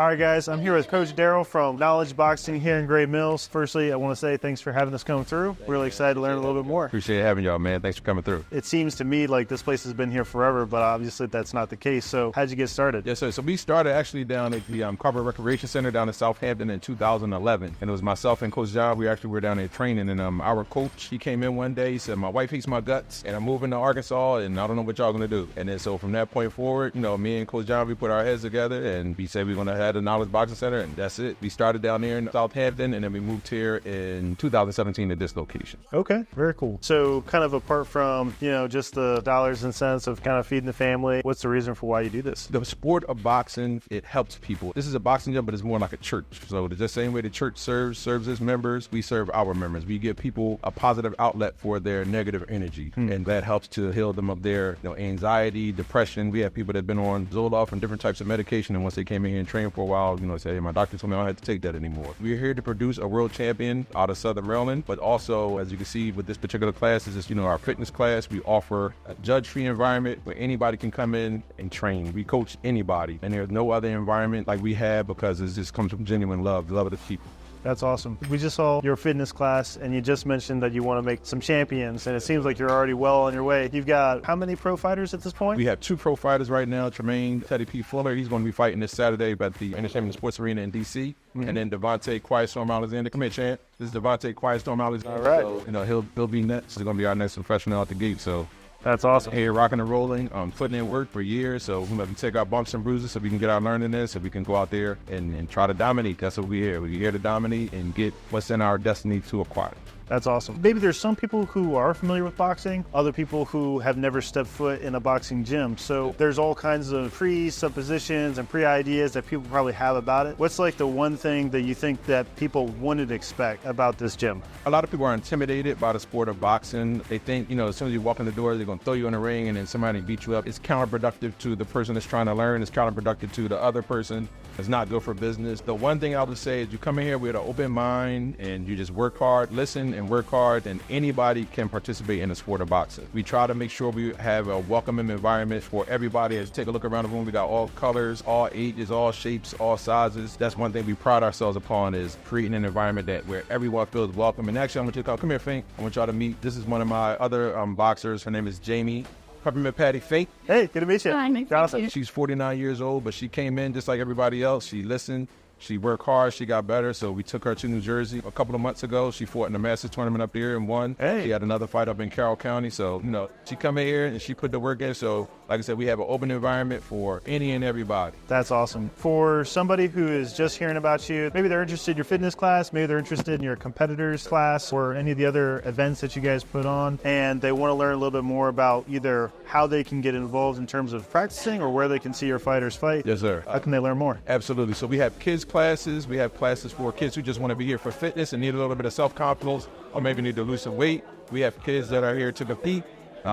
All right, guys, I'm here with Coach Daryl from Knowledge Boxing here in Gray Mills. Firstly, I want to say thanks for having us come through. Really excited to learn a little bit more. Appreciate having y'all, man. Thanks for coming through. It seems to me like this place has been here forever, but obviously that's not the case. So how'd you get started? Yes, sir. So we started actually down at the Carver Recreation Center down in Southampton in 2011. And it was myself and Coach John. We actually were down there training. And our coach, he came in one day, he said, my wife hates my guts, and I'm moving to Arkansas, and I don't know what y'all going to do. And then so from that point forward, me and Coach John, we put our heads together, and we said we're going to have a Knowledge Boxing Center. And that's it. We started down there in Southampton, and then we moved here in 2017 at this location. Okay, very cool. So kind of apart from, just the dollars and cents of kind of feeding the family, what's the reason for why you do this? The sport of boxing, it helps people. This is a boxing gym, but it's more like a church. So the same way the church serves its members, we serve our members. We give people a positive outlet for their negative energy, and that helps to heal them of their anxiety, depression. We have people that have been on Zoloft and different types of medication, and once they came in here and trained for a while, say, hey, my doctor told me I don't have to take that anymore. We're here to produce a world champion out of Southern Maryland, but also, as you can see with this particular class, is just, our fitness class. We offer a judge-free environment where anybody can come in and train. We coach anybody, and there's no other environment like we have because it just comes from genuine love of the people. That's awesome. We just saw your fitness class, and you just mentioned that you want to make some champions, and it seems like you're already well on your way. You've got how many pro fighters at this point? We have 2 pro fighters right now. Tremaine Teddy P. Fuller, he's going to be fighting this Saturday at the Entertainment and Sports Arena in D.C. And then Devontae Quiet Storm Alexander. Come here, champ. This is Devontae Quiet Storm Alexander. All right. So, he'll be next. He's going to be our next professional out the gate. So that's awesome. Here, rocking and rolling, putting in work for years. So we have to take our bumps and bruises so we can get our learning in, so we can go out there and try to dominate. That's what we're here. We're here to dominate and get what's in our destiny to acquire. That's awesome. Maybe there's some people who are familiar with boxing, other people who have never stepped foot in a boxing gym. So there's all kinds of presuppositions and pre-ideas that people probably have about it. What's like the one thing that you think that people wouldn't expect about this gym? A lot of people are intimidated by the sport of boxing. They think, as soon as you walk in the door, they're going to throw you in the ring and then somebody beat you up. It's counterproductive to the person that's trying to learn. It's counterproductive to the other person. It's not good for business. The one thing I would say is you come in here with an open mind and you just work hard, listen and work hard, and anybody can participate in the sport of boxing. We try to make sure we have a welcoming environment for everybody. As you take a look around the room, we got all colors, all ages, all shapes, all sizes. That's one thing we pride ourselves upon, is creating an environment where everyone feels welcome. And actually, I want you to come here, Fink. I want y'all to meet. This is one of my other boxers. Her name is Jamie. Peppermint Patty Fink. Hey, good to meet you. Hi, nice to meet you. She's 49 years old, but she came in just like everybody else. She listened. She worked hard. She got better. So we took her to New Jersey a couple of months ago. She fought in the Masters tournament up here and won. Hey. She had another fight up in Carroll County. So, she come in here and she put the work in. So, like I said, we have an open environment for any and everybody. That's awesome. For somebody who is just hearing about you, maybe they're interested in your fitness class, maybe they're interested in your competitors class or any of the other events that you guys put on, and they want to learn a little bit more about either how they can get involved in terms of practicing or where they can see your fighters fight. Yes, sir. How can they learn more? Absolutely. So we have kids classes. We have classes for kids who just want to be here for fitness and need a little bit of self-confidence, or maybe need to lose some weight. We have kids that are here to compete.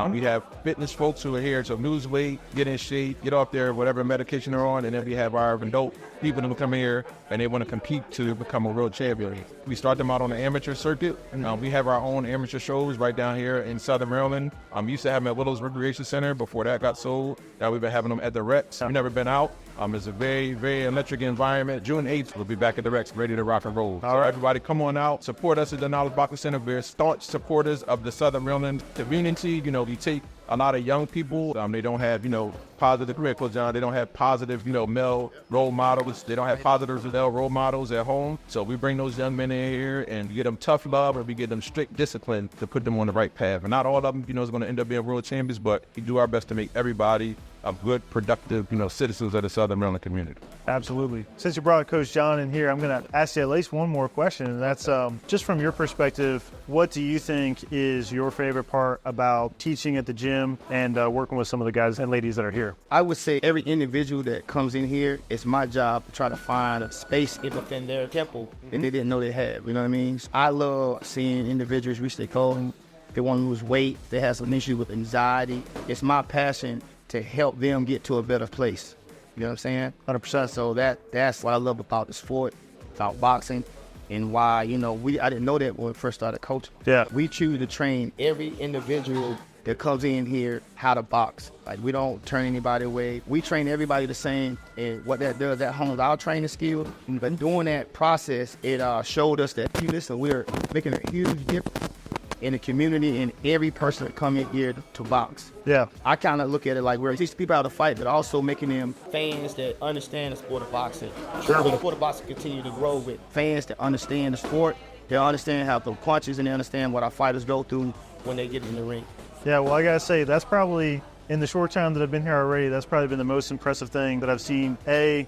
We have fitness folks who are here to lose weight, get in shape, get off their whatever medication they're on, and then we have our adult people who come here and they want to compete to become a world champion. We start them out on the amateur circuit. We have our own amateur shows right down here in Southern Maryland. We used to have them at Willows Recreation Center before that got sold. Now we've been having them at the Rex. We've never been out. It's a very, very electric environment. June 8th, we'll be back at the Rex, ready to rock and roll. All right, everybody, come on out. Support us at the Knowledge Boxing Center. We're staunch supporters of the Southern Maryland community. We take a lot of young people. They don't have, positive, John, they don't have positive, male role models. They don't have positive male role models at home. So we bring those young men in here and we get them tough love, and we get them strict discipline to put them on the right path. And not all of them, is going to end up being world champions, but we do our best to make everybody a good, productive, citizens of the Southern Maryland community. Absolutely. Since you brought Coach John in here, I'm going to ask you at least one more question, and that's just from your perspective, what do you think is your favorite part about teaching at the gym and working with some of the guys and ladies that are here? I would say every individual that comes in here, it's my job to try to find a space within their temple that they didn't know they had. You know what I mean? I love seeing individuals reach their goal. They want to lose weight. They have some issue with anxiety. It's my passion to help them get to a better place. You know what I'm saying? 100%. So that's what I love about the sport, about boxing, and why, I didn't know that when we first started coaching. Yeah. We choose to train every individual that comes in here how to box. Like, we don't turn anybody away. We train everybody the same, and what that does, that hones our training skill. But during that process, it showed us that, listen, we're making a huge difference in the community and every person that come in here to box. Yeah. I kind of look at it like we're teaching people how to fight, but also making them fans that understand the sport of boxing. Sure. So the sport of boxing continue to grow with fans that understand the sport. They understand how the punches, and they understand what our fighters go through when they get in the ring. Yeah, well, I gotta say, that's probably, in the short time that I've been here already, that's probably been the most impressive thing that I've seen.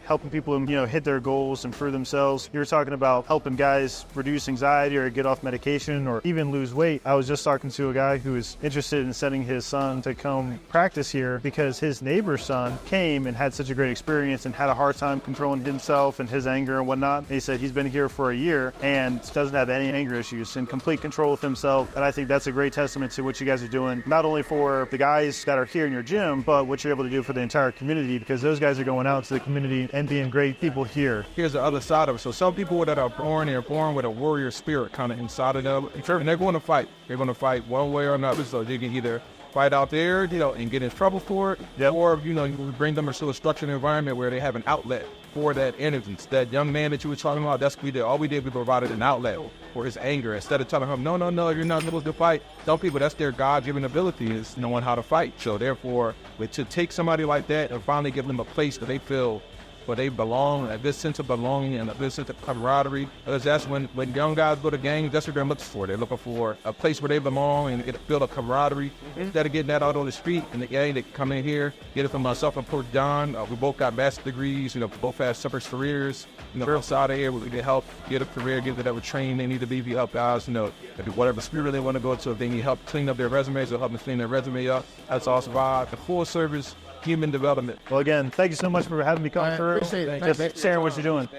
Helping people, hit their goals, improve themselves. You were talking about helping guys reduce anxiety or get off medication or even lose weight. I was just talking to a guy who was interested in sending his son to come practice here because his neighbor's son came and had such a great experience and had a hard time controlling himself and his anger and whatnot. And he said he's been here for a year and doesn't have any anger issues, in complete control of himself. And I think that's a great testament to what you guys are doing, not only for the guys that are here in your gym, but what you're able to do for the entire community, because those guys are going out to the community and being great people here. Here's the other side of it. So some people that are born with a warrior spirit kind of inside of them, and they're going to fight. They're going to fight one way or another. So they can either fight out there, and get in trouble for it, yep. or, you bring them into a structured environment where they have an outlet for that energy. That young man that you were talking about, that's what we did. All we did, we provided an outlet for his anger. Instead of telling him, no, you're not supposed to fight. Some people, that's their God-given ability, is knowing how to fight. So therefore, to take somebody like that and finally give them a place that they feel where they belong, a good sense of belonging and a good sense of camaraderie. Because that's when young guys go to gangs, that's what they're looking for. They're looking for a place where they belong and get a feel of camaraderie. Instead of getting that out on the street and the gang, they come in here, get it from myself and Coach John. We both got master's degrees, both have separate careers. Outside of here, we can help get a career, get whatever training they need to be, help guys, do whatever spirit they want to go to. If they need help clean up their resumes, or help them clean their resume up, that's also the full service human development. Well, again, thank you so much for having me come through. Appreciate it. Just sharing what you're doing.